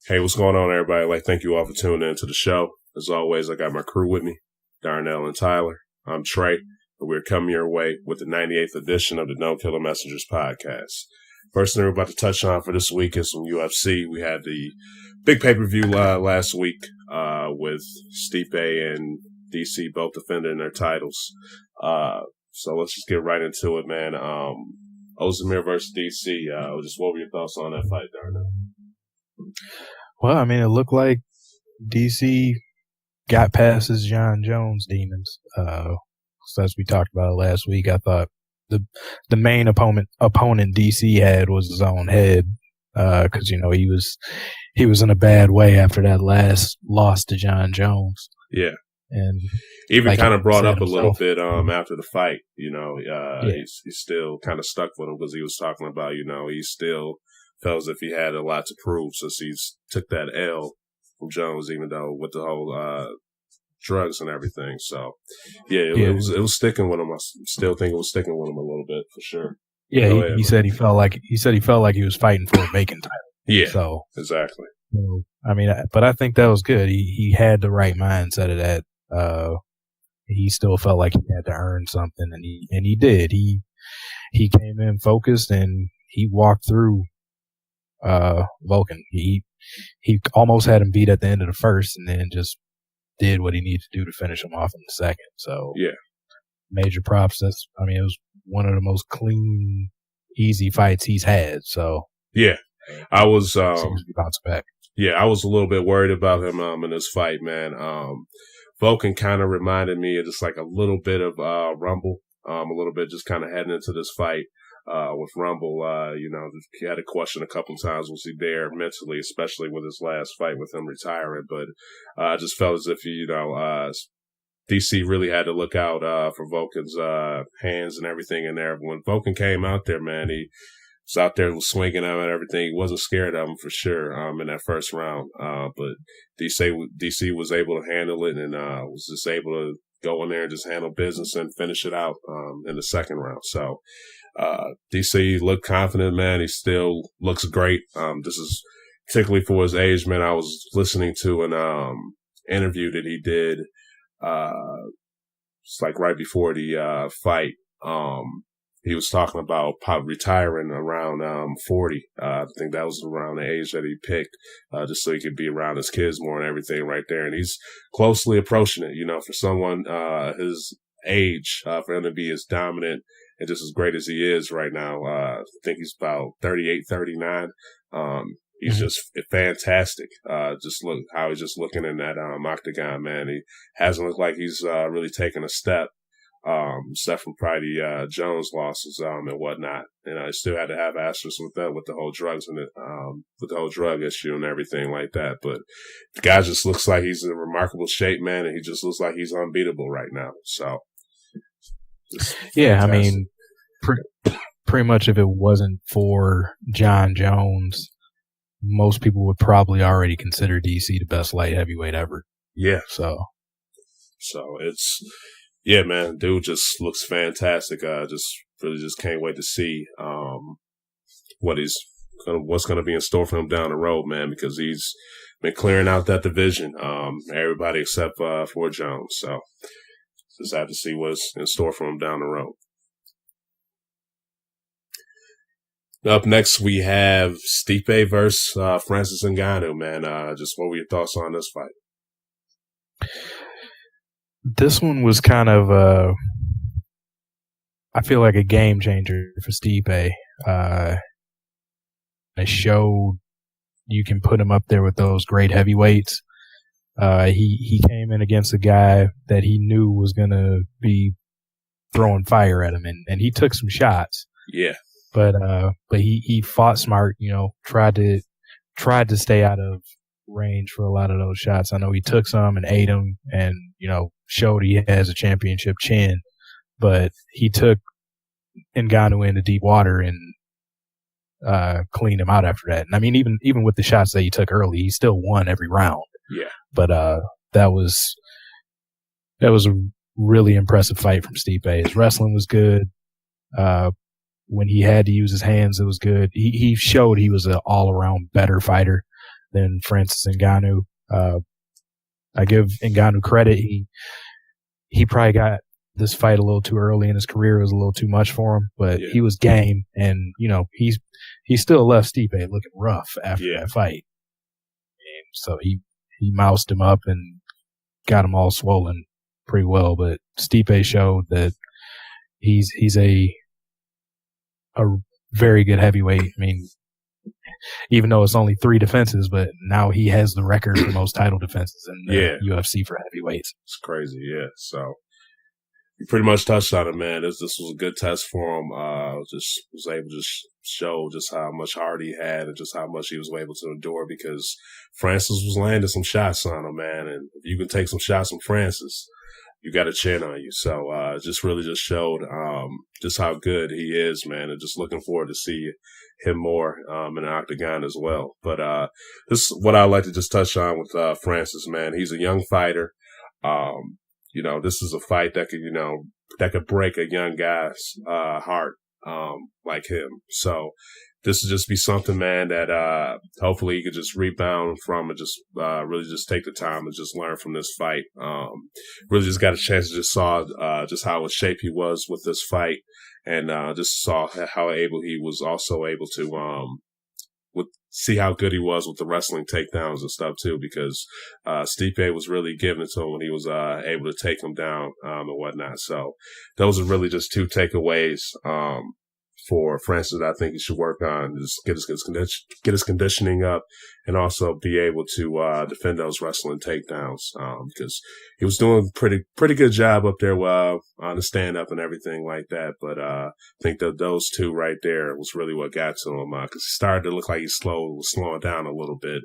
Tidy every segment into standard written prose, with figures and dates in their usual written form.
Hey, what's going on, everybody? Thank you all for tuning in to the show. As always, I got my crew with me, Darnell and Tyler. I'm Trey, and we're coming your way with the 98th edition of the No Killer Messengers podcast. First thing we're about to touch on for this week is some UFC. We had the big pay-per-view last week with Stipe and DC both defending their titles. So let's just get right into it, man. Ozdemir versus DC. Just what were your thoughts on that fight, Darnell? Well, I mean, it looked like DC got past his John Jones demons. So as we talked about last week, I thought the main opponent DC had was his own head, because he was in a bad way after that last loss to John Jones. Yeah, and even kind of brought up a little bit after the fight. He's still kind of stuck with him because he was talking about he still felt as if he had a lot to prove since he's took that L from Jones, even though with the whole drugs and everything. So, it was sticking with him. I still think it was sticking with him a little bit for sure. Yeah, he said he felt like he was fighting for a vacant title. Yeah, so exactly. I mean, but I think that was good. He had the right mindset of that. He still felt like he had to earn something, and he did. He came in focused and he walked through Vulcan. He almost had him beat at the end of the first, and then just did what he needed to do to finish him off in the second. So major props. It was one of the most clean, easy fights he's had. So I was seems to be bouncing back. I was a little bit worried about him in this fight, man. Vulcan kind of reminded me of just like a little bit of Rumble, a little bit just kind of heading into this fight. With Rumble, he had a question a couple of times, was he there mentally, especially with his last fight with him retiring. But I just felt as if, DC really had to look out for Vulcan's hands and everything in there. But when Vulcan came out there, man, he was out there swinging him and everything. He wasn't scared of him for sure in that first round. But DC was able to handle it and was just able to go in there and just handle business and finish it out in the second round. So DC looked confident, man. He still looks great. This is particularly for his age, man. I was listening to an interview that he did it's like right before the fight. He was talking about retiring around 40. I think that was around the age that he picked, just so he could be around his kids more and everything right there. And he's closely approaching it, for someone his age, for him to be as dominant and just as great as he is right now. I think he's about 38, 39. He's just fantastic. Just look how he's just looking in that octagon, man. He hasn't looked like he's really taken a step. Except from probably Jones losses and whatnot, and I still had to have asterisks with that, with the whole drugs and with the whole drug issue and everything like that. But the guy just looks like he's in remarkable shape, man, and he just looks like he's unbeatable right now. So, I mean, pretty much if it wasn't for John Jones, most people would probably already consider DC the best light heavyweight ever. Yeah. So it's. Yeah, man, dude just looks fantastic. Just can't wait to see what's going to be in store for him down the road, man, because he's been clearing out that division. Everybody except for Jones. So just have to see what's in store for him down the road. Up next, we have Stipe versus Francis Ngannou, man. Just what were your thoughts on this fight? This one was kind of, I feel like a game changer for Stipe. It showed you can put him up there with those great heavyweights. He came in against a guy that he knew was going to be throwing fire at him, and he took some shots. Yeah. But he fought smart, tried to stay out of range for a lot of those shots. I know he took some and ate them and, showed he has a championship chin, but he took Ngannou into deep water and cleaned him out after that. And I mean, even with the shots that he took early, he still won every round. Yeah. But that was a really impressive fight from Stipe. His wrestling was good. When he had to use his hands, it was good. He showed he was an all-around better fighter. than Francis Ngannou. I give Ngannou credit. He probably got this fight a little too early in his career. It was a little too much for him, but he was game. And, he still left Stipe looking rough after that fight. And so he moused him up and got him all swollen pretty well. But Stipe showed that he's a very good heavyweight. I mean, even though it's only 3 defenses, but now he has the record for most title defenses in the UFC for heavyweights. It's crazy, So you pretty much touched on it, man. This was a good test for him. Just was able to show just how much heart he had and just how much he was able to endure, because Francis was landing some shots on him, man. And if you can take some shots from Francis, you got a chin on you. So just really just showed just how good he is, man, and just looking forward to see him more in the octagon as well. But this is what I'd like to just touch on with Francis, man. He's a young fighter. This is a fight that could break a young guy's heart like him. So this would just be something, man, that hopefully he could just rebound from and just really just take the time and just learn from this fight. Really just got a chance to just saw just how in shape he was with this fight, and just saw how able he was also able to see how good he was with the wrestling takedowns and stuff too, because Stipe was really giving it to him when he was able to take him down and whatnot. So those are really just 2 takeaways for Francis that I think he should work on. Just get his conditioning up, and also be able to defend those wrestling takedowns, because he was doing pretty good job up there on the stand up and everything like that. But I think that those 2 right there was really what got to him, because he started to look like he was slowing down a little bit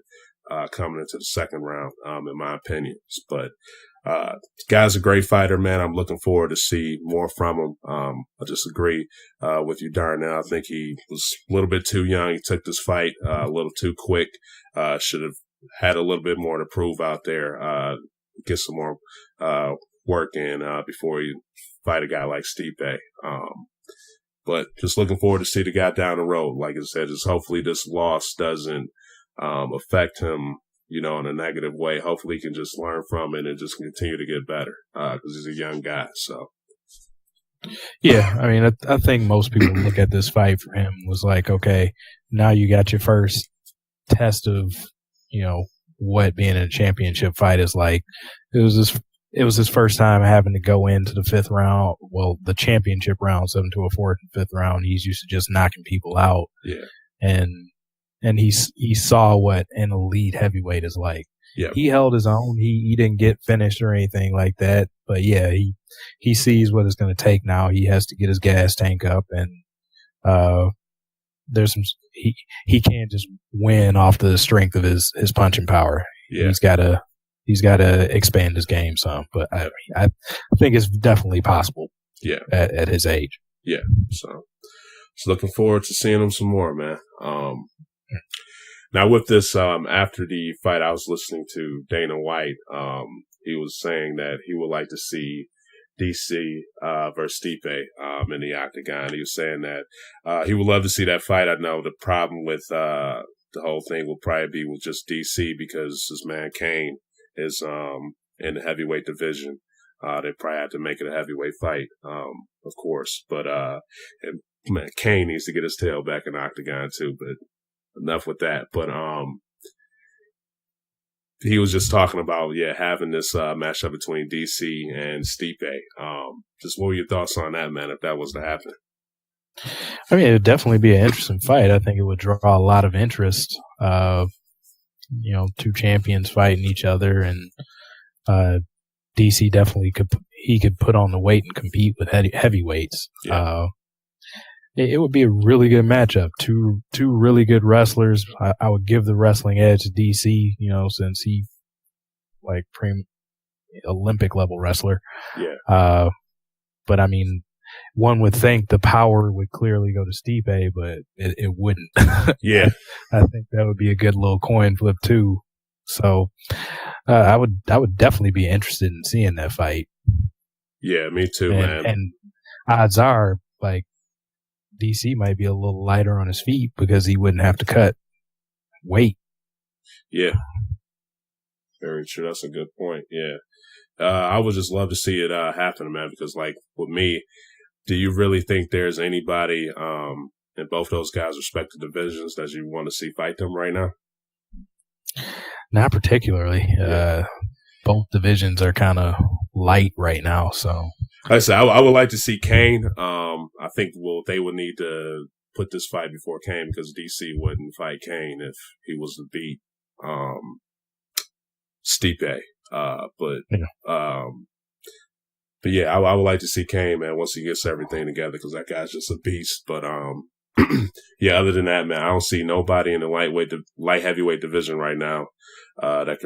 coming into the second round, in my opinion. But guy's a great fighter, man. I'm looking forward to see more from him. I just agree with you, Darnell. I think he was a little bit too young. He took this fight a little too quick. Should have had a little bit more to prove out there. Get some more work in before you fight a guy like Stipe. But just looking forward to see the guy down the road. Like I said, just hopefully this loss doesn't affect him, in a negative way. Hopefully he can just learn from it and just continue to get better, because he's a young guy. So, yeah, I mean, I think most people look at this fight for him was like, okay, now you got your first test of, what being in a championship fight is like. It was his first time having to go into the 5th round. Well, the championship round, 7 to a 4th and 5th round. He's used to just knocking people out. Yeah. And he saw what an elite heavyweight is like. Yeah. He held his own. He didn't get finished or anything like that. But yeah, he sees what it's going to take now. He has to get his gas tank up, and there's some he can't just win off the strength of his punching power. Yeah. He's got to expand his game some. But I think it's definitely possible. Yeah. At his age. Yeah. So looking forward to seeing him some more, man. Now with this, after the fight, I was listening to Dana White. He was saying that he would like to see DC versus Stipe in the octagon. He was saying that he would love to see that fight. I know the problem with the whole thing will probably be with just DC, because his man Kane is in the heavyweight division. They probably have to make it a heavyweight fight, of course. But man, Kane needs to get his tail back in the octagon too. But enough with that. But he was just talking about having this matchup between DC and Stipe. Just what were your thoughts on that, man? If that was to happen, I mean, it would definitely be an interesting fight. I think it would draw a lot of interest. 2 champions fighting each other, and DC definitely could put on the weight and compete with heavyweights. Yeah. It would be a really good matchup. Two really good wrestlers. I would give the wrestling edge to DC, since he Olympic level wrestler. Yeah. But I mean, one would think the power would clearly go to Stipe, but it wouldn't. Yeah. I think that would be a good little coin flip too. So I would definitely be interested in seeing that fight. Yeah, me too, man. And odds are, DC might be a little lighter on his feet because he wouldn't have to cut weight. Yeah, very true. That's a good point. Yeah. I would just love to see it happen, man, because like with me, do you really think there's anybody in both those guys' respective divisions that you want to see fight them right now? Not particularly. Yeah. Both divisions are kind of light right now, so. Like I said, I would like to see Kane. I think they would need to put this fight before Kane because DC wouldn't fight Kane if he was to beat Stipe. But yeah, I would like to see Kane, man, once he gets everything together because that guy's just a beast. But yeah, other than that, man, I don't see nobody in the light heavyweight division right now that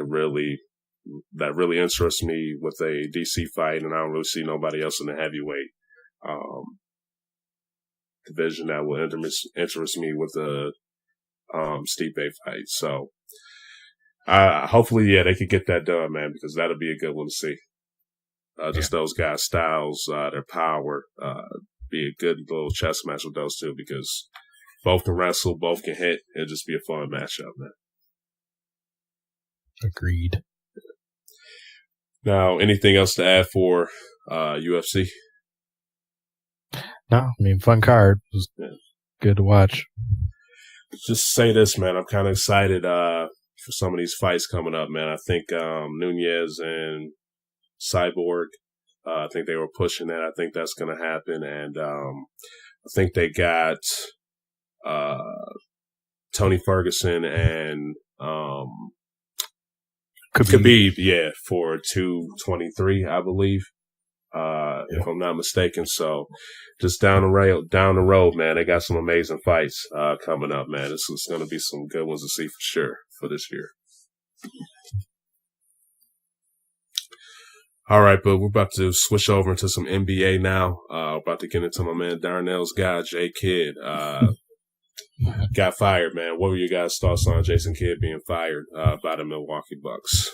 really interests me with a DC fight, and I don't really see nobody else in the heavyweight division that will interest me with the Stipe fight. So hopefully, yeah, they could get that done, man, because that'll be a good one to see. Just those guys' styles, their power, be a good little chess match with those two because both can wrestle, both can hit. It'll just be a fun matchup, man. Agreed. Now, anything else to add for UFC? No, I mean, fun card. It was good to watch. Just say this, man. I'm kind of excited for some of these fights coming up, man. I think Nunez and Cyborg, I think they were pushing that. I think that's going to happen. And I think they got Tony Ferguson and Khabib, yeah, for 223, I believe, if I'm not mistaken. So just down the road, man, they got some amazing fights coming up, man. This is going to be some good ones to see for sure for this year. All right, but we're about to switch over into some NBA now. About to get into my man Darnell's guy, J. Kidd. Got fired, man. What were your guys' thoughts on Jason Kidd being fired by the Milwaukee Bucks?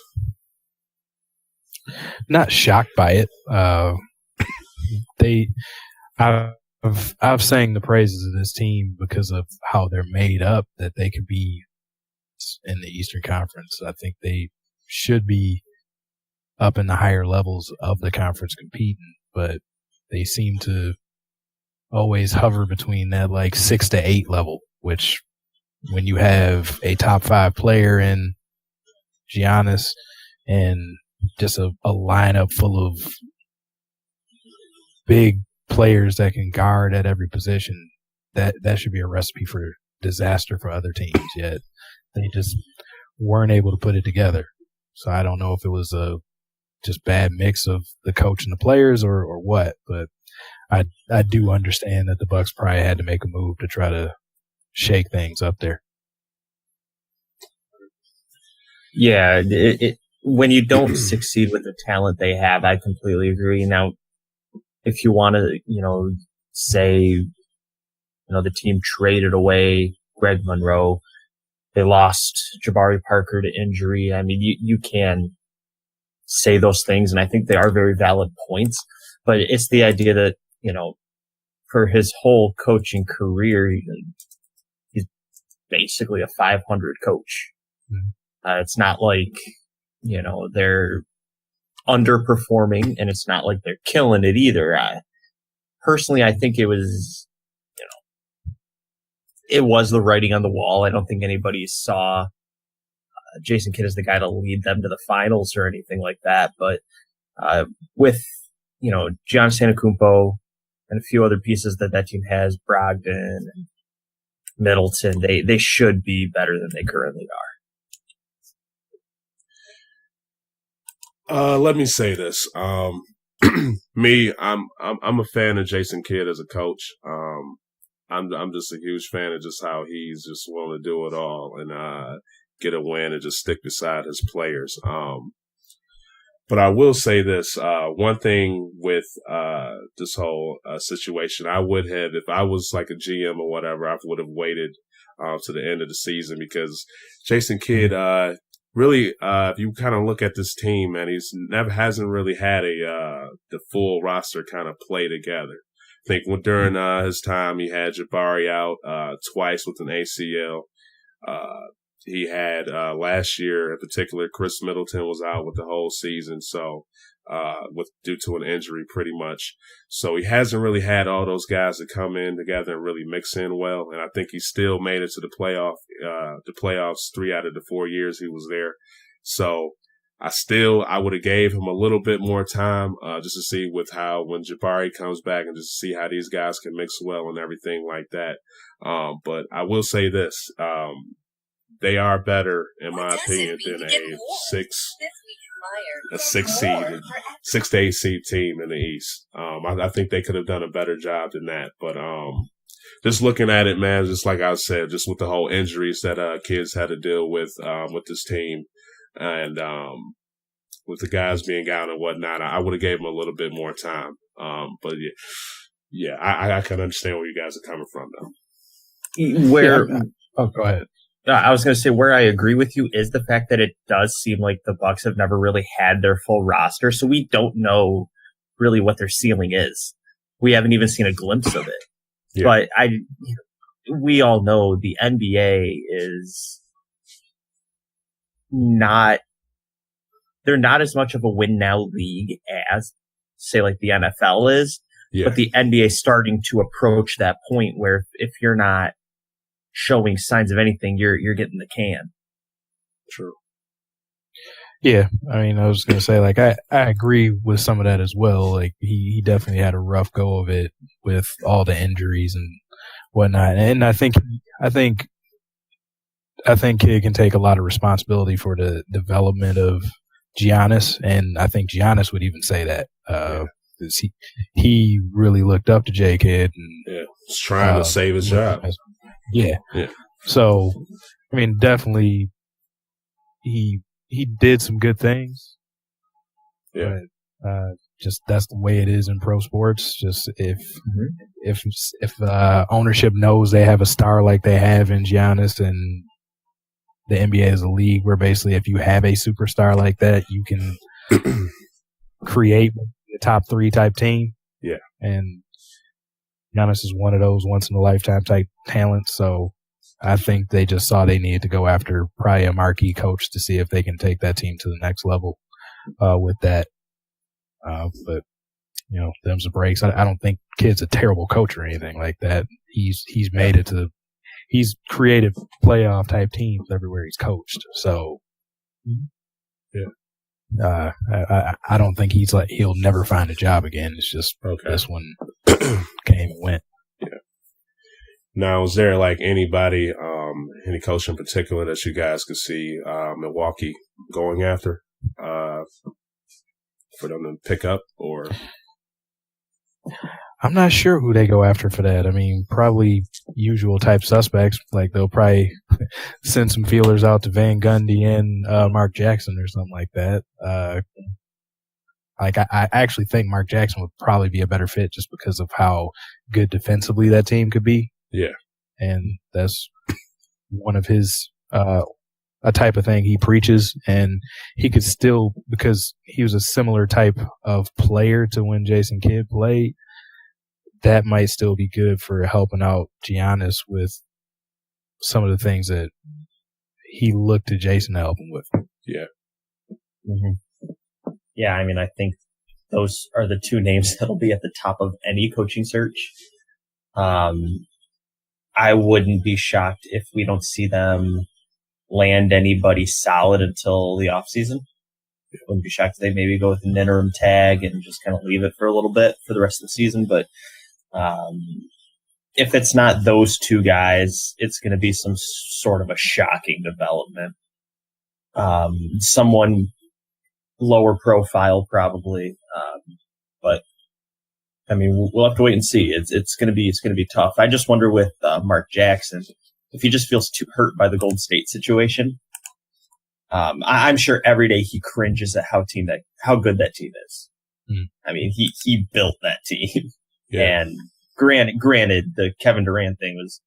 Not shocked by it. I've sang the praises of this team because of how they're made up, that they could be in the Eastern Conference. I think they should be up in the higher levels of the conference competing, but they seem to always hover between that like 6 to 8 level, which when you have a top 5 player in Giannis and just a lineup full of big players that can guard at every position, that should be a recipe for disaster for other teams. Yet they just weren't able to put it together. So I don't know if it was a just bad mix of the coach and the players or what, but I do understand that the Bucks probably had to make a move to try to shake things up there. Yeah, when you don't succeed with the talent they have, I completely agree. Now, if you want to, say, the team traded away Greg Monroe, they lost Jabari Parker to injury. I mean, you can say those things, and I think they are very valid points, but it's the idea that, for his whole coaching career, he's basically a 500 coach. Mm-hmm. It's not like, they're underperforming, and it's not like they're killing it either. Personally, I think it was, it was the writing on the wall. I don't think anybody saw Jason Kidd as the guy to lead them to the finals or anything like that. But with, John Antetokounmpo and a few other pieces that team has, Brogdon and Middleton, they should be better than they currently are. Let me say this. Me, I'm a fan of Jason Kidd as a coach. I'm just a huge fan of just how he's just willing to do it all and get a win and just stick beside his players. But I will say this, one thing with this whole situation, I would have, if I was like a GM or whatever, I would have waited to the end of the season because Jason Kidd, really, if you kind of look at this team, man, hasn't really had the full roster kind of play together. I think during his time, he had Jabari out twice with an ACL. he had last year in particular. Chris Middleton was out with the whole season, so due to an injury pretty much. So he hasn't really had all those guys that come in together and really mix in well. And I think he still made it to the playoffs 3 out of the 4 years he was there. So I would have gave him a little bit more time, just to see when Jabari comes back and just to see how these guys can mix well and everything like that. But I will say this, they are better, in my opinion, than a 6 to 8 seed team in the East. I think they could have done a better job than that. But just looking at it, man, just like I said, just with the whole injuries that kids had to deal with this team, and with the guys being out and whatnot, I would have gave them a little bit more time. But yeah, I can understand where you guys are coming from, though. Go ahead. I was going to say where I agree with you is the fact that it does seem like the Bucks have never really had their full roster, so we don't know really what their ceiling is. We haven't even seen a glimpse of it. Yeah. But we all know the NBA is they're not as much of a win now league as, say, like the NFL is. Yeah. But the NBA is starting to approach that point where if you're not showing signs of anything, you're getting the can. True. Yeah, I mean, I was going to say, like, I agree with some of that as well. Like, he definitely had a rough go of it with all the injuries and whatnot. And I think Kid can take a lot of responsibility for the development of Giannis, and I think Giannis would even say that. He really looked up to J. Kidd. And, he's trying to save his job. Yeah. So, I mean, definitely he did some good things. Yeah. But, just that's the way it is in pro sports. Just if ownership knows they have a star like they have in Giannis, and the NBA is a league where basically if you have a superstar like that, you can create a top 3 type team. Yeah. And Giannis is one of those once in a lifetime type talents. So I think they just saw they needed to go after probably a marquee coach to see if they can take that team to the next level with that. But you know, them's the breaks. I don't think Kid's a terrible coach or anything like that. He's made it to. He's created playoff type teams everywhere he's coached. So, yeah. I don't think he'll never find a job again. It's just this one came and went. Yeah. Now, is there like anybody, any coach in particular that you guys could see Milwaukee going after for them to pick up, or? I'm not sure who they go after for that. I mean, probably usual type suspects. Like they'll probably send some feelers out to Van Gundy and Mark Jackson or something like that. I actually think Mark Jackson would probably be a better fit just because of how good defensively that team could be. Yeah, and that's one of his a type of thing he preaches, and he could still, because he was a similar type of player to when Jason Kidd played. That might still be good for helping out Giannis with some of the things that he looked to Jason to help him with. Yeah. Mm-hmm. Yeah, I mean, I think those are the 2 names that'll be at the top of any coaching search. I wouldn't be shocked if we don't see them land anybody solid until the offseason. Wouldn't be shocked if they maybe go with an interim tag and just kind of leave it for a little bit for the rest of the season, but if it's not those 2 guys, it's going to be some sort of a shocking development. Someone lower profile probably, but I mean we'll have to wait and see. It's going to be tough. I just wonder with Mark Jackson if he just feels too hurt by the Golden State situation. I'm sure every day he cringes at how good that team is. I mean, he built that team. Yeah. And granted, the Kevin Durant thing was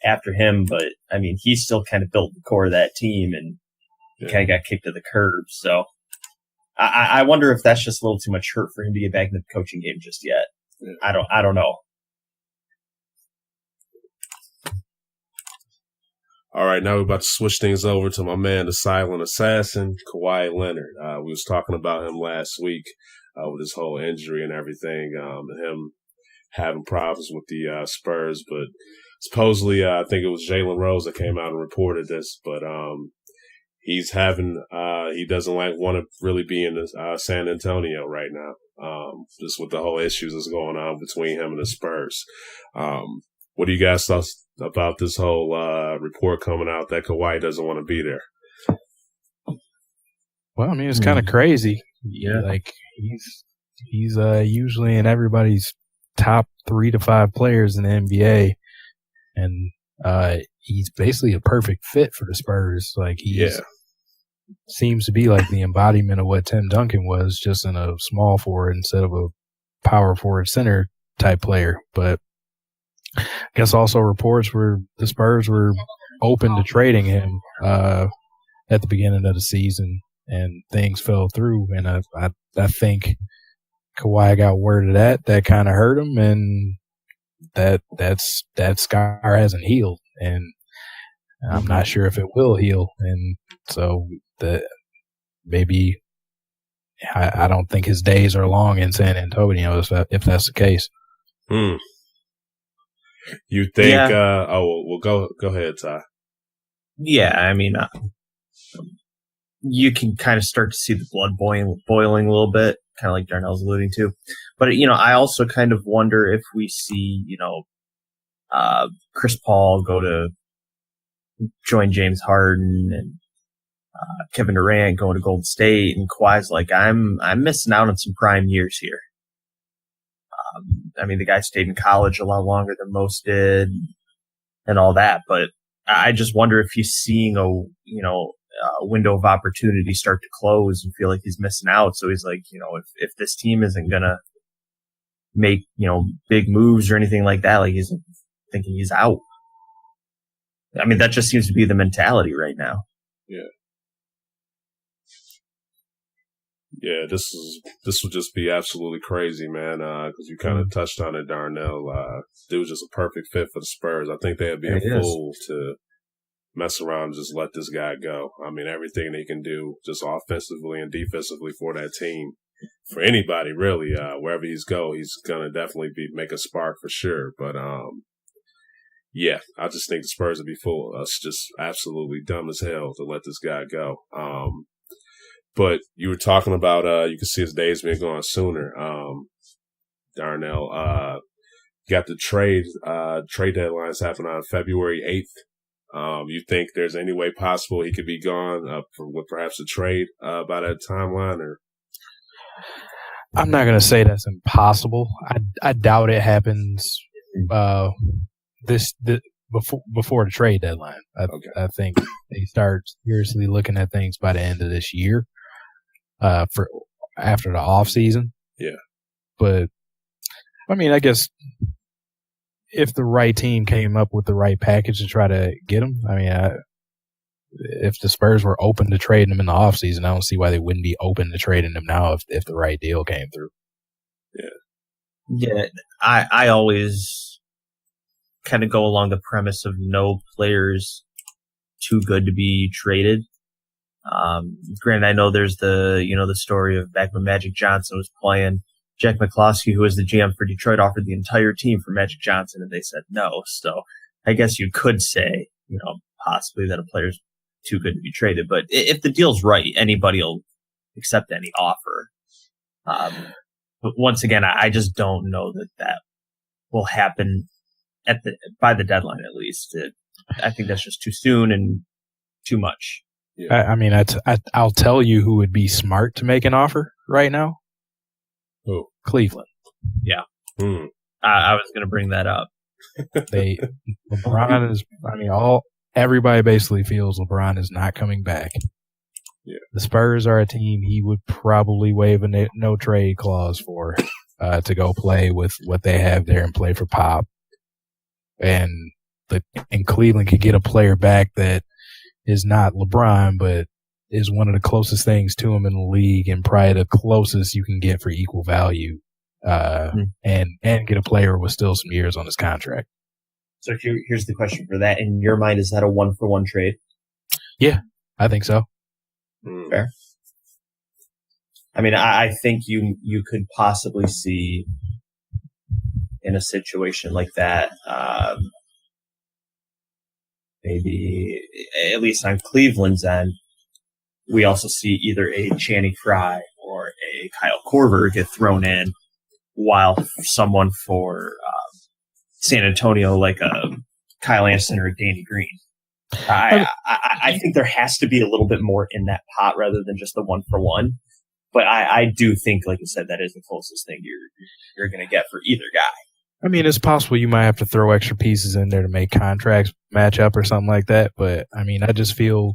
after him, but I mean, he still kind of built the core of that team and kind of got kicked to the curb. So I wonder if that's just a little too much hurt for him to get back in the coaching game just yet. Yeah. I don't know. All right, now we're about to switch things over to my man, the silent assassin, Kawhi Leonard. We was talking about him last week with his whole injury and everything, and him having problems with the Spurs. But supposedly, I think it was Jalen Rose that came out and reported this. But he's having he doesn't want to really be in San Antonio right now, just with the whole issues that's going on between him and the Spurs. What do you guys thought about this whole report coming out that Kawhi doesn't want to be there? Well, I mean, it's kind of crazy. Yeah. Like he's usually in everybody's top 3 to 5 players in the NBA, and he's basically a perfect fit for the Spurs. Like seems to be like the embodiment of what Tim Duncan was, just in a small forward instead of a power forward center type player. But I guess also reports were the Spurs were open to trading him at the beginning of the season, and things fell through. And I think Kawhi got word of that kind of hurt him, and that scar hasn't healed, and I'm not sure if it will heal. And so maybe I don't think his days are long in San Antonio if that's the case. You think? Yeah. Go ahead, Ty. Yeah, I mean, you can kind of start to see the blood boiling a little bit, kind of like Darnell's alluding to. But I also kind of wonder if we see, Chris Paul go to join James Harden, and Kevin Durant going to Golden State, and Kawhi's like, I'm missing out on some prime years here. I mean, the guy stayed in college a lot longer than most did, and all that. But I just wonder if he's seeing a window of opportunity start to close and feel like he's missing out. So he's like, if this team isn't gonna make big moves or anything like that, like he's thinking he's out. I mean, that just seems to be the mentality right now. Yeah. Yeah, this would just be absolutely crazy, man, because you kind of touched on it, Darnell. Dude's just a perfect fit for the Spurs. I think they'd be a fool to mess around and just let this guy go. I mean, everything they can do just offensively and defensively for that team, for anybody really, wherever he's going to definitely make a spark for sure. But, yeah, I just think the Spurs would be full of us, just absolutely dumb as hell to let this guy go. But you were talking about, you can see his days been going sooner. Darnell, got the trade deadlines happening on February 8th. You think there's any way possible he could be gone with perhaps a trade by that timeline? Or I'm not going to say that's impossible. I doubt it happens before the trade deadline. I think they start seriously looking at things by the end of this year. For after the off season. Yeah. But I mean, I guess if the right team came up with the right package to try to get him, I mean, if the Spurs were open to trading him in the off season, I don't see why they wouldn't be open to trading him now if the right deal came through. Yeah. Yeah. I always kind of go along the premise of no players too good to be traded. Granted, I know there's the story of back when Magic Johnson was playing, Jack McCloskey, who was the GM for Detroit, offered the entire team for Magic Johnson, and they said no. So I guess you could say, possibly that a player's too good to be traded. But if the deal's right, anybody will accept any offer. But once again, I just don't know that will happen by the deadline, at least. I think that's just too soon and too much. Yeah. I mean, I'll tell you who would be smart to make an offer right now. Who? Cleveland. Yeah. I was going to bring that up. LeBron is. I mean, everybody basically feels LeBron is not coming back. Yeah. The Spurs are a team he would probably waive a no trade clause for to go play with what they have there and play for Pop. And Cleveland could get a player back that is not LeBron, but is one of the closest things to him in the league, and probably the closest you can get for equal value, and get a player with still some years on his contract. So here's the question for that. In your mind, is that a 1-for-1 trade? Yeah, I think so. Fair. I mean, I think you could possibly see in a situation like that, maybe at least on Cleveland's end, we also see either a Channing Frye or a Kyle Korver get thrown in, while someone for San Antonio, like a Kyle Anderson or a Danny Green. I think there has to be a little bit more in that pot rather than just the 1-for-1. But I do think, like you said, that is the closest thing you're going to get for either guy. I mean, it's possible you might have to throw extra pieces in there to make contracts match up or something like that. But, I mean, I just feel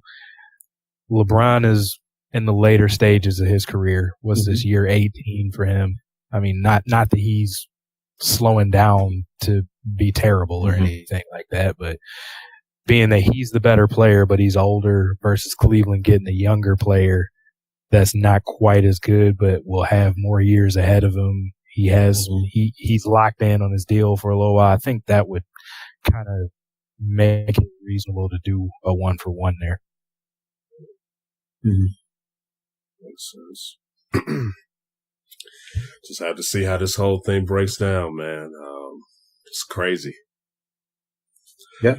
LeBron is in the later stages of his career. What's this, year 18 for him? I mean, not that he's slowing down to be terrible or anything like that, but being that he's the better player, but he's older versus Cleveland getting a younger player that's not quite as good, but will have more years ahead of him. He's locked in on his deal for a little while. I think that would kind of make it reasonable to do a 1-for-1 there. Makes sense. Just have to see how this whole thing breaks down, man. It's crazy. Yeah.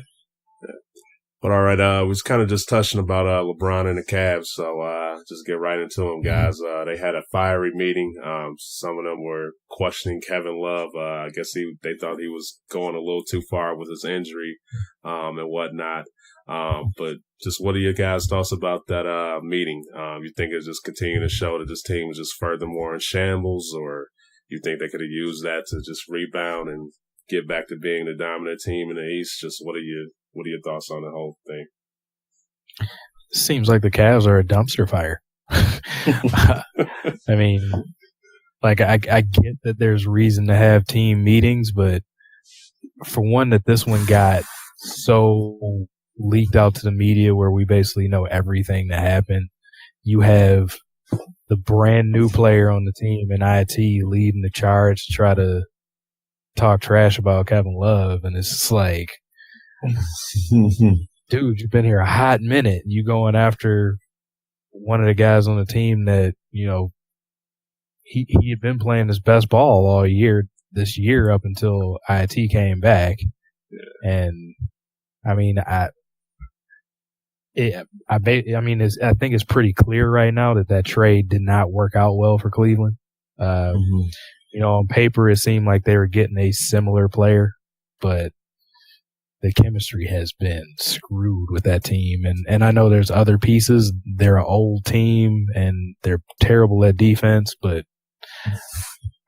But all right, we was kind of just touching about LeBron and the Cavs, so just get right into them, guys. They had a fiery meeting. Some of them were questioning Kevin Love. I guess they thought he was going a little too far with his injury and whatnot. But just what are your guys' thoughts about that meeting? You think it's just continuing to show that this team is just furthermore in shambles, or you think they could have used that to just rebound and get back to being the dominant team in the East? Just what are your thoughts on the whole thing? Seems like the Cavs are a dumpster fire. I mean, like I get that there's reason to have team meetings, but for one, that this one got so leaked out to the media where we basically know everything that happened. You have the brand new player on the team in IT leading the charge to try to talk trash about Kevin Love, and it's just like, dude, you've been here a hot minute. You going after one of the guys on the team that, you know, he had been playing his best ball all year this year up until IT came back. And I mean, I think it's pretty clear right now that trade did not work out well for Cleveland. You know, on paper, it seemed like they were getting a similar player, but the chemistry has been screwed with that team. And I know there's other pieces. They're an old team and they're terrible at defense, but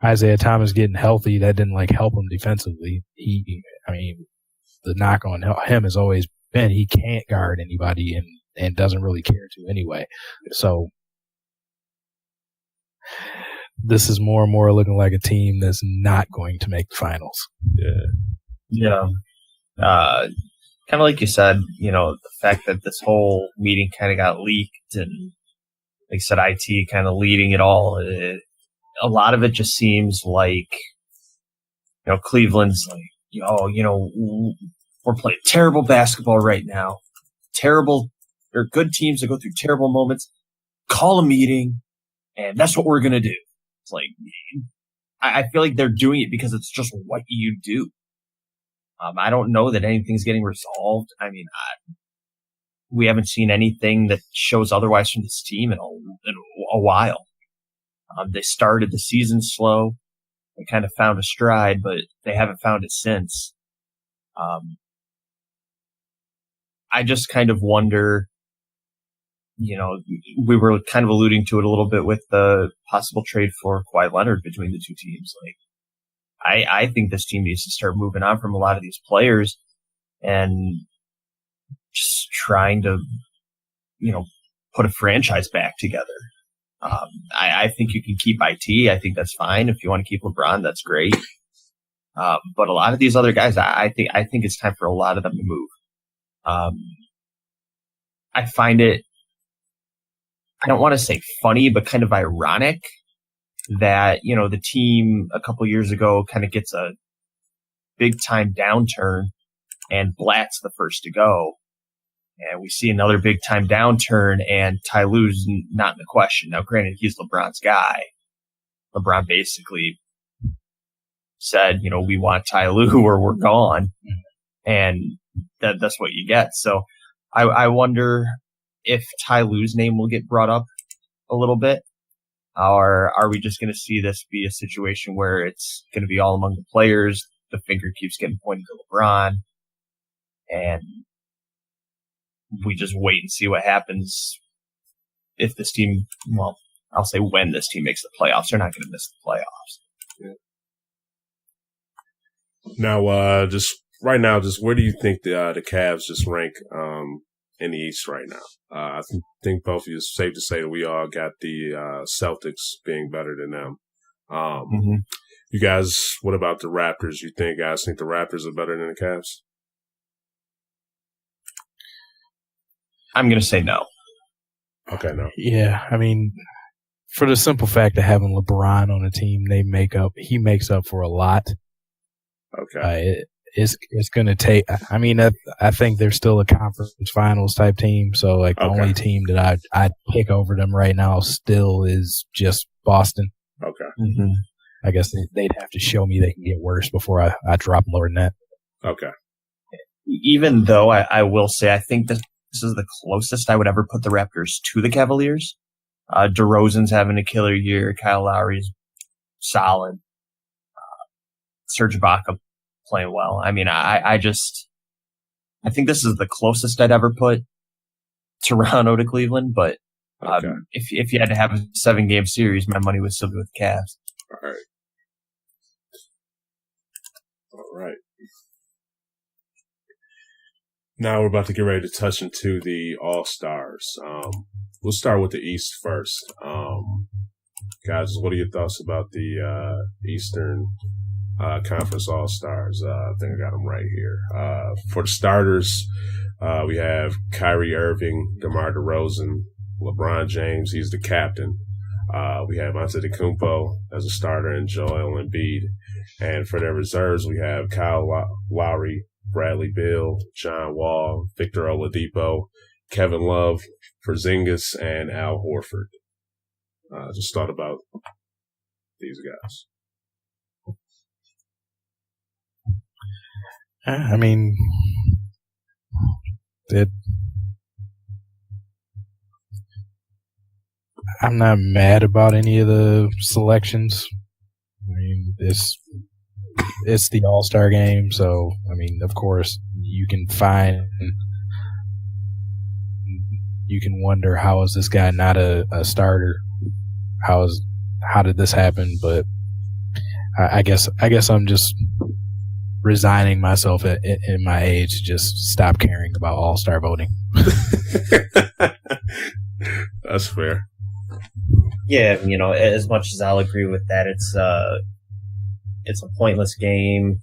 Isaiah Thomas getting healthy, that didn't help him defensively. The knock on him has always been he can't guard anybody and doesn't really care to anyway. So this is more and more looking like a team that's not going to make the finals. Yeah. Kind of like you said, you know, the fact that this whole meeting kind of got leaked and, like I said, IT kind of leading it all. A lot of it just seems like, you know, Cleveland's like, we're playing terrible basketball right now. Terrible. There are good teams that go through terrible moments. Call a meeting, and that's what we're going to do. It's like, I feel like they're doing it because it's just what you do. I don't know that anything's getting resolved. I mean, we haven't seen anything that shows otherwise from this team in a while. They started the season slow. They kind of found a stride, but they haven't found it since. I just kind of wonder, you know, we were kind of alluding to it a little bit with the possible trade for Kawhi Leonard between the two teams. Like, I think this team needs to start moving on from a lot of these players and just trying to, you know, put a franchise back together. I think you can keep IT. I think that's fine. If you want to keep LeBron, that's great. But a lot of these other guys, I think it's time for a lot of them to move. I find it, I don't want to say funny, but kind of ironic that, you know, the team a couple years ago kind of gets a big time downturn and Blatt's the first to go. And we see another big time downturn, and Ty Lue's not in the question. Now, granted, he's LeBron's guy. LeBron basically said, we want Ty Lue or we're gone. And that's what you get. So I wonder if Ty Lue's name will get brought up a little bit, or are we just going to see this be a situation where it's going to be all among the players? The finger keeps getting pointed to LeBron, and we just wait and see what happens if this team, well, I'll say when this team makes the playoffs. They're not going to miss the playoffs. Yeah. Now, just right now, where do you think the Cavs just rank in the East right now? I think both of you, it's safe to say that we all got the Celtics being better than them. You guys, what about the Raptors? You guys think the Raptors are better than the Cavs? I'm going to say no. Okay, no. Yeah, I mean, for the simple fact of having LeBron on the team, he makes up for a lot. Okay. It's going to take. I mean, I think they're still a conference finals type team. So, the only team that I'd pick over them right now still is just Boston. Okay. I guess they'd have to show me they can get worse before I drop lower than that. Okay. Even though I will say I think this is the closest I would ever put the Raptors to the Cavaliers. DeRozan's having a killer year. Kyle Lowry's solid. Serge Ibaka playing well. I mean, I think this is the closest I'd ever put Toronto to Cleveland, but if you had to have a 7-game series, my money would still be with the Cavs. All right. Now we're about to get ready to touch into the All-Stars. We'll start with the East first. Guys, what are your thoughts about the Eastern Conference All-Stars? I think I got them right here. For the starters, we have Kyrie Irving, DeMar DeRozan, LeBron James. He's the captain. We have Antetokounmpo as a starter and Joel Embiid. And for their reserves, we have Kyle Lowry, Bradley Beal, John Wall, Victor Oladipo, Kevin Love, Porzingis, and Al Horford. Just thought about these guys. I mean, I'm not mad about any of the selections. I mean, it's the All-Star game, so I mean, of course, you can wonder how is this guy not a starter? How did this happen? But I guess I'm just resigning myself in my age to just stop caring about All-Star voting. That's fair. Yeah, as much as I'll agree with that, it's a pointless game.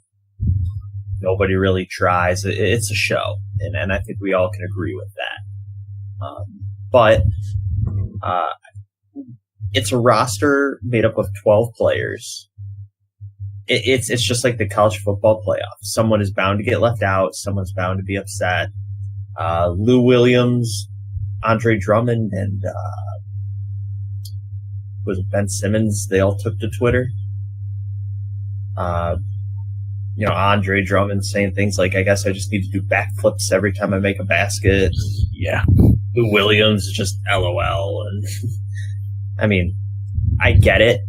Nobody really tries. It's a show, and I think we all can agree with that. But it's a roster made up of 12 players. It's just like the college football playoffs. Someone is bound to get left out. Someone's bound to be upset. Lou Williams, Andre Drummond, and was it Ben Simmons? They all took to Twitter. Andre Drummond saying things like, I guess I just need to do backflips every time I make a basket. Yeah. Lou Williams, just LOL. And I mean, I get it.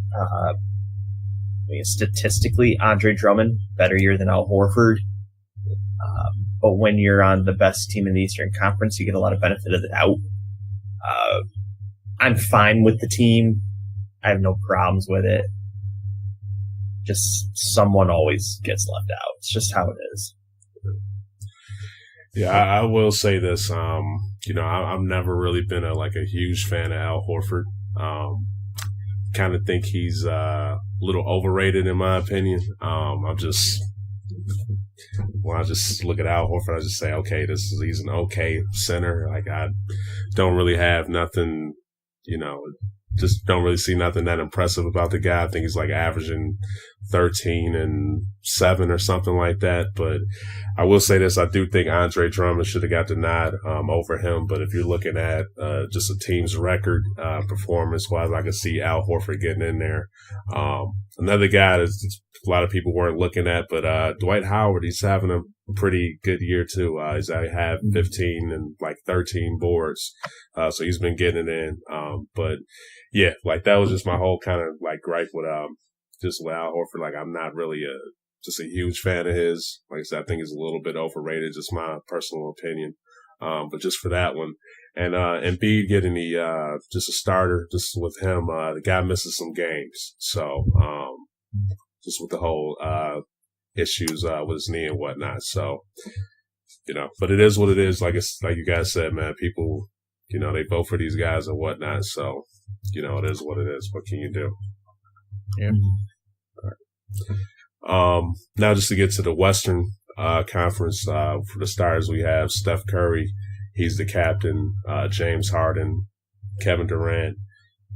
Statistically, Andre Drummond, better year than Al Horford. But when you're on the best team in the Eastern Conference, you get a lot of benefit of the doubt. I'm fine with the team. I have no problems with it. Just someone always gets left out. It's just how it is. Yeah, I will say this. I've never really been a huge fan of Al Horford. Kind of think he's a little overrated in my opinion. When I just look at Al Horford, I just say, okay, he's an okay center. I don't really have nothing, just don't really see nothing that impressive about the guy. I think he's like averaging 13 and 7 or something like that. But I will say this. I do think Andre Drummond should have got the nod over him. But if you're looking at just a team's record performance-wise, I can see Al Horford getting in there. Another guy that a lot of people weren't looking at, but Dwight Howard, he's having a pretty good year too. He's had 15 and like 13 boards. So he's been getting it in. But yeah, like that was just my whole kind of like gripe with just with Al Horford. Like I'm not really just a huge fan of his. Like I said, I think he's a little bit overrated, just my personal opinion. But just for that one. And Embiid getting the just a starter just with him, the guy misses some games. So just with the whole issues with his knee and whatnot. So, but it is what it is. Like you guys said, man, people, they vote for these guys and whatnot. So, it is what it is. What can you do? Yeah. All right. Now just to get to the Western Conference, for the Stars, we have Steph Curry. He's the captain. James Harden, Kevin Durant,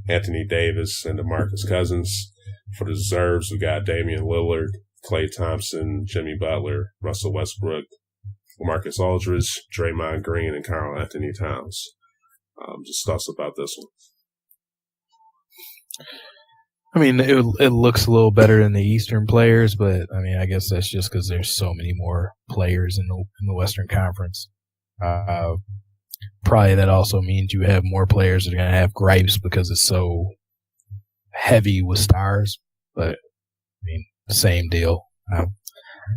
Anthony Davis, and DeMarcus Cousins. For the Reserves, we got Damian Lillard, Klay Thompson, Jimmy Butler, Russell Westbrook, Marcus Aldridge, Draymond Green, and Karl Anthony Towns. Just thoughts about this one. I mean, it looks a little better than the Eastern players, but I mean, I guess that's just because there's so many more players in the Western Conference. Probably that also means you have more players that are going to have gripes because it's so heavy with stars. But I mean, same deal.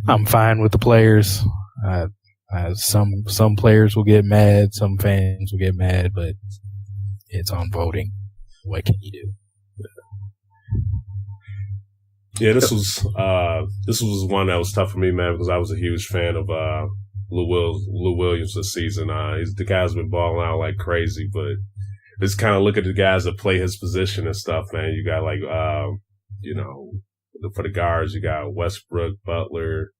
I'm fine with the players. Some players will get mad, some fans will get mad, but it's on voting. What can you do? Yeah, this was one that was tough for me, man, because I was a huge fan of Lou Williams this season. The guy's been balling out like crazy, but just kind of look at the guys that play his position and stuff, man. You got like for the guards, you got Westbrook, Butler,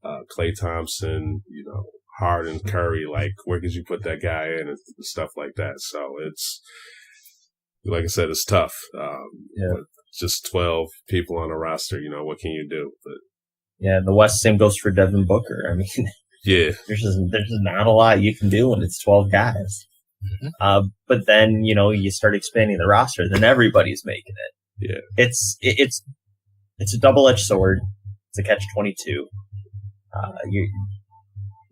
Klay Thompson, Harden, Curry. Like, where could you put that guy in and stuff like that? So it's, like I said, it's tough. But just 12 people on a roster, what can you do? But yeah, the West same goes for Devin Booker. I mean, yeah, there's just not a lot you can do when it's 12 guys. Mm-hmm. But then, you start expanding the roster, then everybody's making it. Yeah. It's a double-edged sword. It's a catch-22.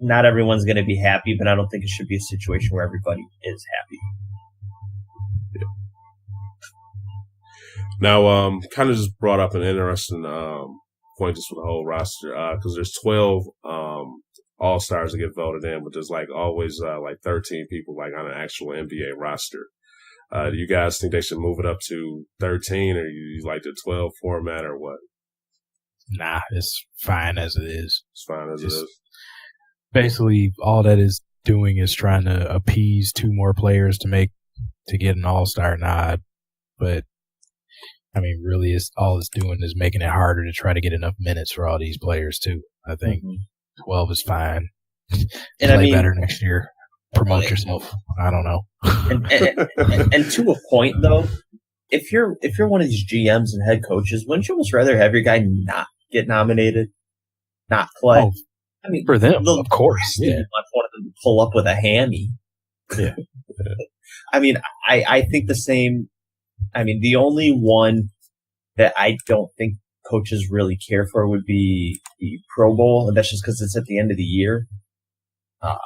Not everyone's going to be happy, but I don't think it should be a situation where everybody is happy. Yeah. Now, kind of just brought up an interesting point just for the whole roster, because there's 12 All-Stars that get voted in, but there's like always like 13 people like on an actual NBA roster. Do you guys think they should move it up to 13, or you like the 12 format, or what? Nah, it's fine as it is. It's fine as it is. Basically, all that is doing is trying to appease 2 more players to get an All-Star nod. But I mean, really, all it's doing is making it harder to try to get enough minutes for all these players too. I think 12 is fine. And play better next year. Promote yourself. I don't know. and to a point though, if you're one of these GMs and head coaches, wouldn't you almost rather have your guy not get nominated, not play? Oh, I mean, for them, of course. Yeah. You want one of them to pull up with a hammy. Yeah. I mean, I think the same. I mean, the only one that I don't think coaches really care for would be the Pro Bowl, and that's just because it's at the end of the year. But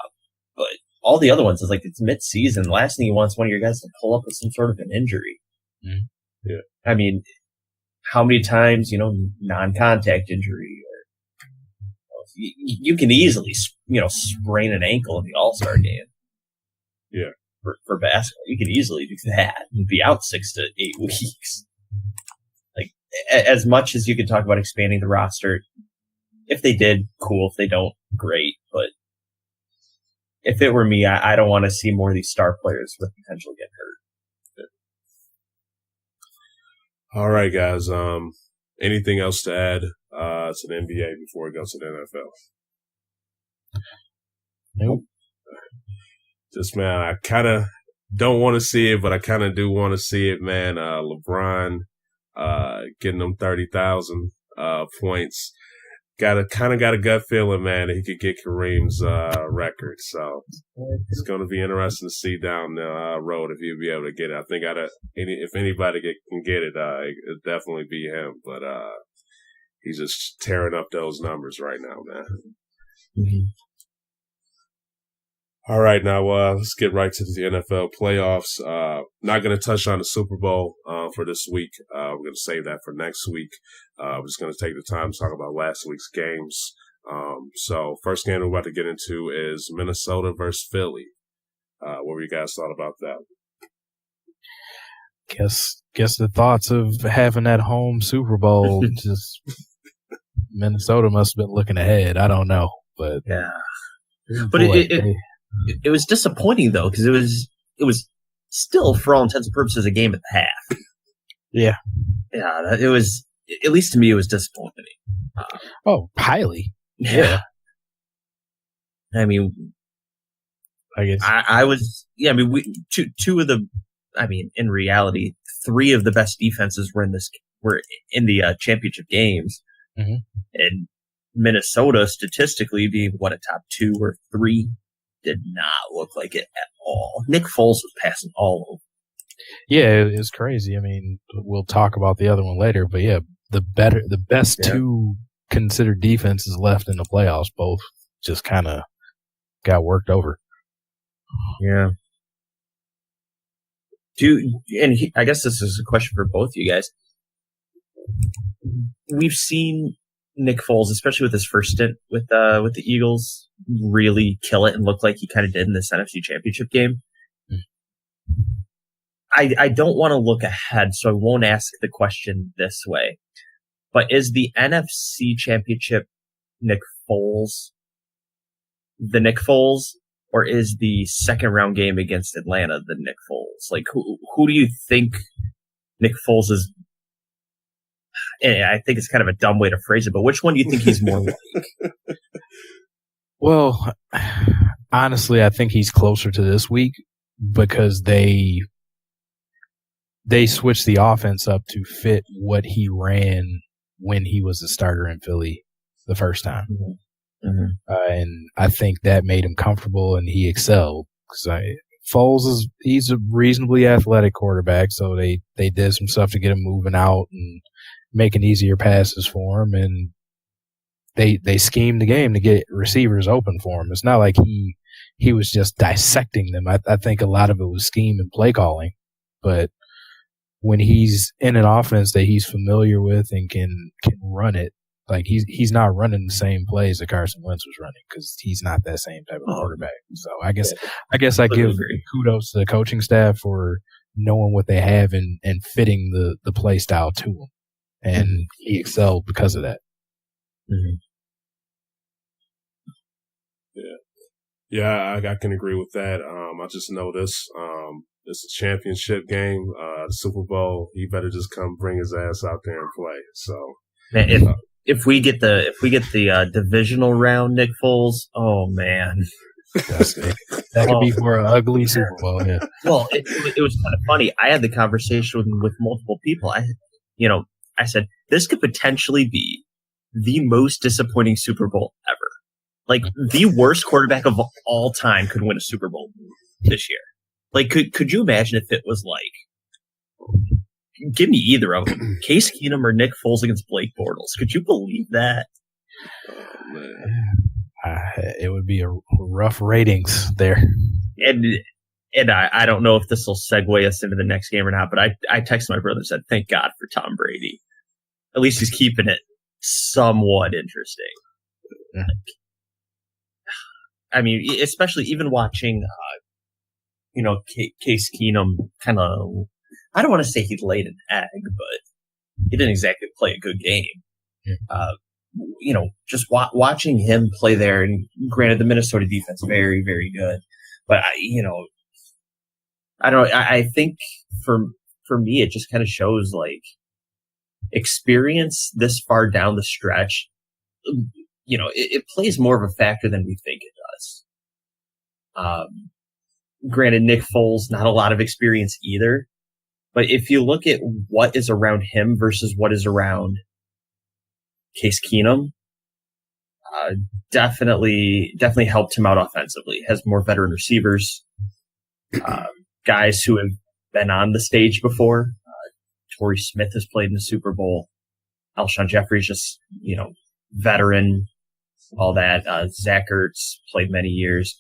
all the other ones is like it's mid-season. The last thing you want is one of your guys to pull up with some sort of an injury. Mm-hmm. Yeah. I mean, how many times, non-contact injury, or you can easily, sprain an ankle in the All-Star game. Yeah. For basketball, you can easily do that and be out 6 to 8 weeks. Like, as much as you could talk about expanding the roster, if they did, cool. If they don't, great. But if it were me, I don't want to see more of these star players with potential get hurt. All right, guys. Anything else to add to the NBA before we go to the NFL? Nope. Just, man, I kind of don't want to see it, but I kind of do want to see it, man. LeBron getting them 30,000 points. Got a gut feeling, man, that he could get Kareem's record. So it's going to be interesting to see down the road if he'll be able to get it. I think if anybody can get it, it'll definitely be him. But he's just tearing up those numbers right now, man. Mm-hmm. All right, now let's get right to the NFL playoffs. Not going to touch on the Super Bowl for this week. We're going to save that for next week. We're just going to take the time to talk about last week's games. So first game we're about to get into is Minnesota versus Philly. What were you guys thought about that? Guess the thoughts of having that home Super Bowl, just Minnesota must have been looking ahead. I don't know, but yeah. But boy, it was disappointing though, because it was still, for all intents and purposes, a game at the half. Yeah, it was, at least to me, it was disappointing. Highly. Yeah. I mean, I guess I was. Yeah, I mean, in reality, 3 of the best defenses were in the championship games, mm-hmm. and Minnesota, statistically, being a top 2 or 3. Did not look like it at all. Nick Foles was passing all over. Yeah, it's crazy. I mean, we'll talk about the other one later, but yeah, the best 2 considered defenses left in the playoffs both just kind of got worked over. Yeah. I guess this is a question for both of you guys. We've seen Nick Foles, especially with his first stint with the Eagles, really kill it and look like he kind of did in this NFC Championship game. I don't want to look ahead, so I won't ask the question this way. But is the NFC Championship Nick Foles the Nick Foles, or is the second round game against Atlanta the Nick Foles? Like, who do you think Nick Foles is? And I think it's kind of a dumb way to phrase it, but which one do you think he's more like? Well, honestly, I think he's closer to this week because they switched the offense up to fit what he ran when he was a starter in Philly the first time. Mm-hmm. Mm-hmm. And I think that made him comfortable and he excelled. Foles he's a reasonably athletic quarterback, so they did some stuff to get him moving out and making easier passes for him, and they schemed the game to get receivers open for him. It's not like he was just dissecting them. I think a lot of it was scheme and play calling, but when he's in an offense that he's familiar with and can run it, like he's not running the same plays that Carson Wentz was running because he's not that same type of quarterback. So I guess I give kudos to the coaching staff for knowing what they have and fitting the play style to him, and he excelled because of that. Mm-hmm. Yeah, I can agree with that. I just know this. It's a championship game, the Super Bowl. He better just come bring his ass out there and play. So if we get the divisional round, Nick Foles, oh man, that could be for an ugly Super Bowl. Yeah. Well, it was kind of funny. I had the conversation with multiple people. I said this could potentially be the most disappointing Super Bowl ever. Like, the worst quarterback of all time could win a Super Bowl this year. Like, could you imagine if it was like, give me either of them, Case Keenum or Nick Foles against Blake Bortles? Could you believe that? Oh, man. It would be a rough ratings there. And I don't know if this will segue us into the next game or not, but I texted my brother and said, thank God for Tom Brady. At least he's keeping it somewhat interesting. Yeah. I mean, especially even watching, Case Keenum kind of, I don't want to say he laid an egg, but he didn't exactly play a good game. Yeah. Just watching him play there, and granted, the Minnesota defense, very, very good. But, I don't know. I think for me, it just kind of shows, like, experience this far down the stretch, it plays more of a factor than we think it does. granted, Nick Foles, not a lot of experience either. But if you look at what is around him versus what is around Case Keenum, definitely helped him out offensively. Has more veteran receivers, guys who have been on the stage before. Torrey Smith has played in the Super Bowl. Alshon Jeffrey's just, veteran, all that. Zach Ertz played many years.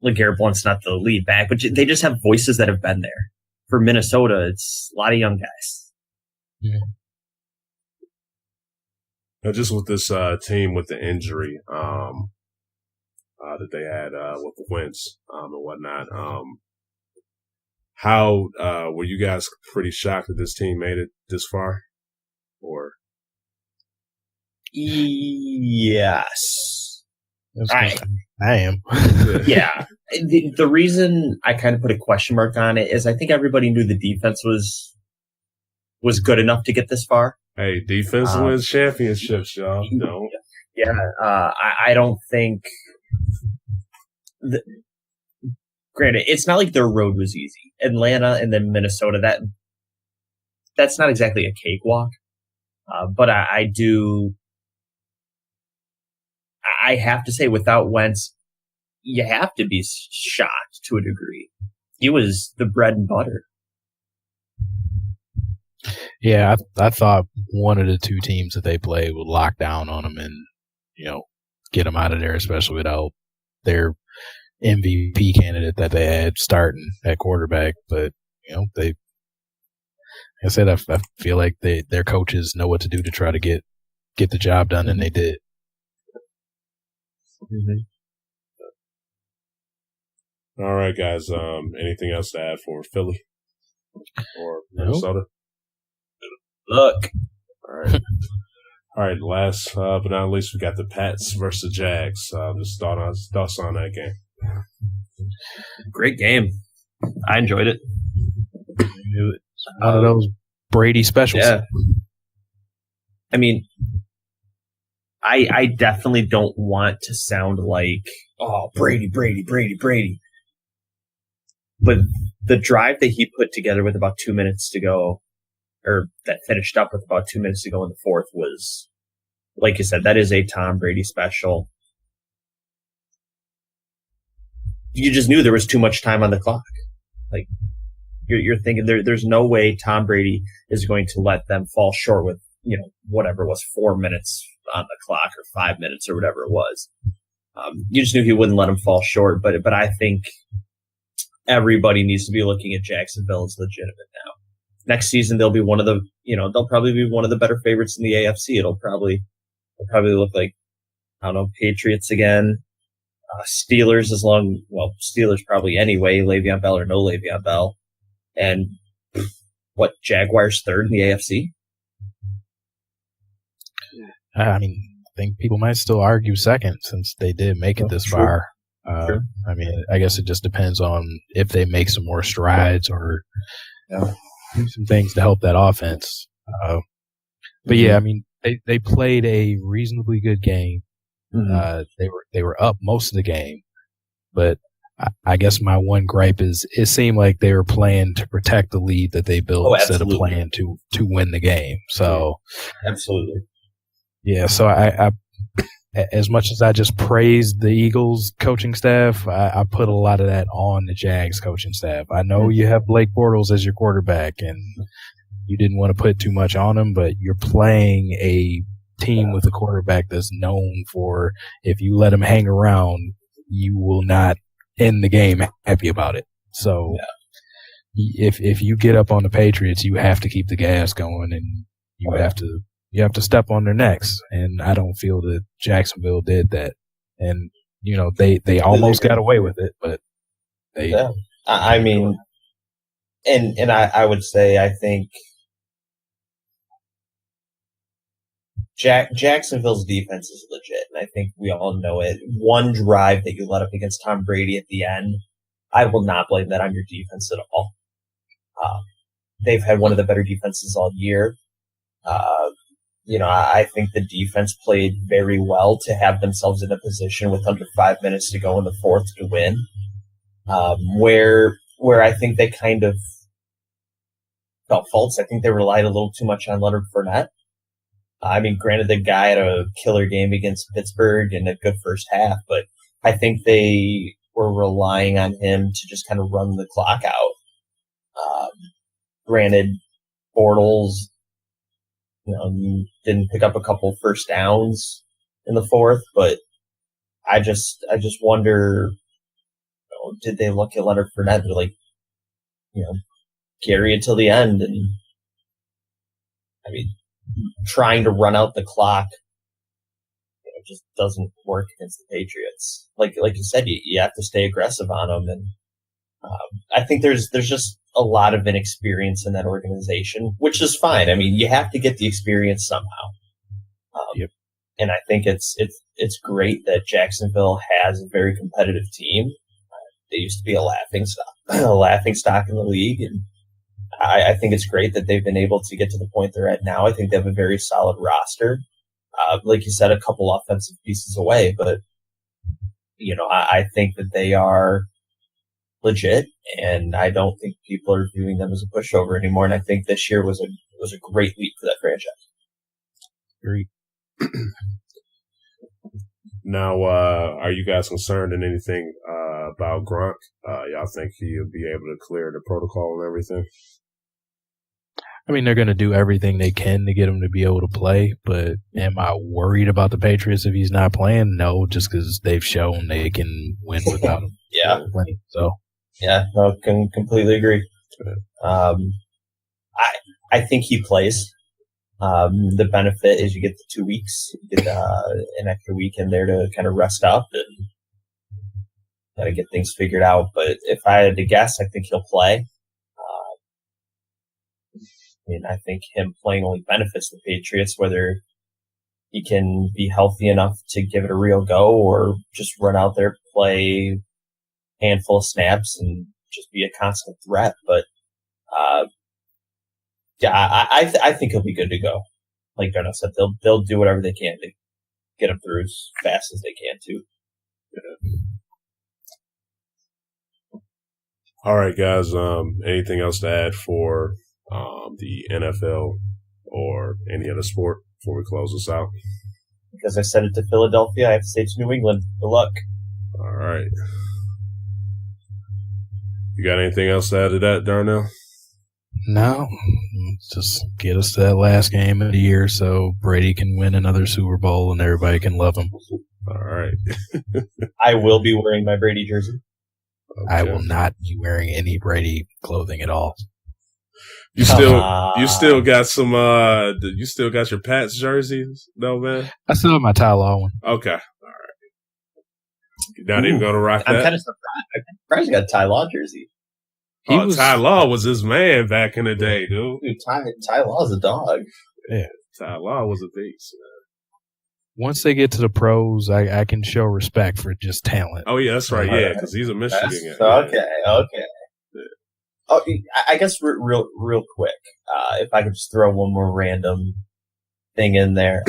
LeGarrette Blount's not the lead back, but they just have voices that have been there. For Minnesota, it's a lot of young guys. Yeah. Just with this team with the injury that they had with Wentz and whatnot, how were you guys pretty shocked that this team made it this far? Or yes, I am. Yeah. The reason I kind of put a question mark on it is I think everybody knew the defense was good enough to get this far. Hey, defense wins championships, y'all. No. Yeah. I don't think. Granted, it's not like their road was easy. Atlanta and then Minnesota, that's not exactly a cakewalk. But I have to say, without Wentz, you have to be shocked to a degree. He was the bread and butter. Yeah, I thought one of the two teams that they played would lock down on them and, get them out of there, especially without their MVP candidate that they had starting at quarterback. But, like I said, I feel like their coaches know what to do to try to get the job done, and they did. Mm-hmm. All right, guys. Anything else to add for Philly or Minnesota? Look. All right. All right. Last but not least, we got the Pats versus the Jags. Just thoughts on that game. Great game. I enjoyed it. One of those Brady specials. Yeah. I mean, I definitely don't want to sound like, oh, Brady. But the drive that he put together with about 2 minutes to go, or that finished up with about 2 minutes to go in the fourth, was, like you said, that is a Tom Brady special. You just knew there was too much time on the clock. Like, you're thinking there's no way Tom Brady is going to let them fall short with, whatever it was, 4 minutes on the clock or 5 minutes or whatever it was. You just knew he wouldn't let them fall short. But I think everybody needs to be looking at Jacksonville as legitimate now. Next season, they'll be one of the, they'll probably be one of the better favorites in the AFC. It'll probably look like, I don't know, Patriots again. Steelers Steelers probably anyway, Le'Veon Bell or no Le'Veon Bell. And Jaguars third in the AFC? I mean, I think people might still argue second since they did make it this far. Sure. I mean, I guess it just depends on if they make some more strides or do some things to help that offense. But yeah, I mean, they played a reasonably good game. Mm-hmm. They were up most of the game, but I guess my one gripe is it seemed like they were playing to protect the lead that they built instead of playing to win the game. So absolutely. Yeah, so I as much as I just praised the Eagles coaching staff, I put a lot of that on the Jags coaching staff. I know you have Blake Bortles as your quarterback, and you didn't want to put too much on him, but you're playing a team with a quarterback that's known for, if you let him hang around, you will not end the game happy about it. So if you get up on the Patriots, you have to keep the gas going, and you have to step on their necks. And I don't feel that Jacksonville did that. And, they almost got away with it, but they. I mean, and I would say, I think Jacksonville's defense is legit, and I think we all know it. One drive that you let up against Tom Brady at the end, I will not blame that on your defense at all. They've had one of the better defenses all year. I think the defense played very well to have themselves in a position with under 5 minutes to go in the fourth to win. Where I think they kind of felt faults, I think they relied a little too much on Leonard Fournette. I mean, granted, the guy had a killer game against Pittsburgh and a good first half, but I think they were relying on him to just kind of run the clock out. Granted, Bortles, didn't pick up a couple first downs in the fourth, but I just wonder, did they look at Leonard Fournette to carry it till the end? And I mean, trying to run out the clock, just doesn't work against the Patriots. Like you said, you have to stay aggressive on them, and I think there's just a lot of inexperience in that organization, which is fine. I mean, you have to get the experience somehow. Yep. And I think it's great that Jacksonville has a very competitive team. They used to be a laughing stock in the league, and I think it's great that they've been able to get to the point they're at now. I think they have a very solid roster. Like you said, a couple offensive pieces away, but I think that they are legit, and I don't think people are viewing them as a pushover anymore. And I think this year was a great leap for that franchise. Great. Now, are you guys concerned in anything about Gronk? Y'all think he'll be able to clear the protocol and everything? I mean, they're going to do everything they can to get him to be able to play, but am I worried about the Patriots if he's not playing? No, just because they've shown they can win without him. Yeah. So. Yeah, no, can completely agree. I think he plays. The benefit is you get the 2 weeks, you get an extra week in there to kind of rest up and kind of get things figured out. But if I had to guess, I think he'll play. I think him playing only benefits the Patriots, whether he can be healthy enough to give it a real go or just run out there, play a handful of snaps and just be a constant threat. But I think he'll be good to go. Like Darnell said, they'll do whatever they can to get him through as fast as they can too. Yeah. All right, guys. Anything else to add for the NFL or any other sport before we close this out? Because I said it to Philadelphia, I have to say it to New England. Good luck. All right. You got anything else to add to that, Darnell? No. Just get us to that last game of the year so Brady can win another Super Bowl and everybody can love him. All right. I will be wearing my Brady jersey. Okay. I will not be wearing any Brady clothing at all. You still got some you still got your Pats jerseys though, man? I still have my Ty Law one. Okay. All right. You're not even gonna rock that? I'm kind of surprised. I'm surprised you got a Ty Law jersey. Ty Law was his man back in the day, dude. Ty Law's a dog. Yeah. Ty Law was a beast, man. Once they get to the pros, I can show respect for just talent. Oh yeah, that's right. Yeah, because he's a Michigan guy. Okay. Yeah. Oh, I guess real quick, if I could just throw one more random thing in there.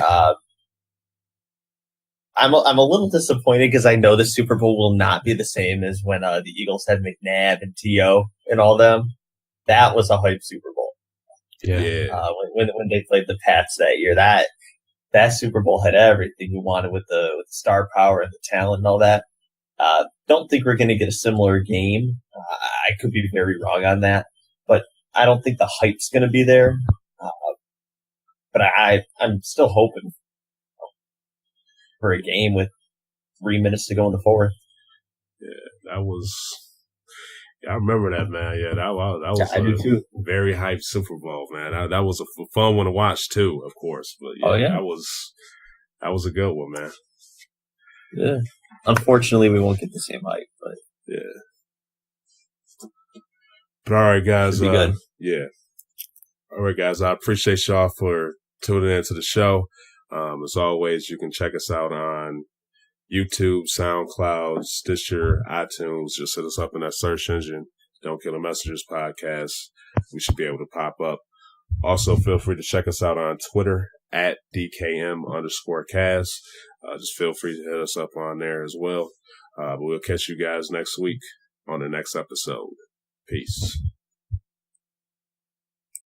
I'm a little disappointed because I know the Super Bowl will not be the same as when the Eagles had McNabb and T.O. and all them. That was a hype Super Bowl. Yeah. When they played the Pats that year, that Super Bowl had everything you wanted with the star power and the talent and all that. Don't think we're going to get a similar game. I could be very wrong on that, but I don't think the hype's going to be there. But I'm still hoping for a game with 3 minutes to go in the fourth. Yeah, I remember that, man. Yeah, that was a very hyped Super Bowl, man. That was a fun one to watch too, of course. But yeah, that was a good one, man. Yeah. Unfortunately, we won't get the same hype, but yeah. But all right, guys. Be good. Yeah. All right, guys. I appreciate y'all for tuning into the show. As always, you can check us out on YouTube, SoundCloud, Stitcher, iTunes. Just hit us up in that search engine. Don't Kill the Messengers podcast. We should be able to pop up. Also, feel free to check us out on Twitter at DKM_cast. Just feel free to hit us up on there as well. But we'll catch you guys next week on the next episode. Peace.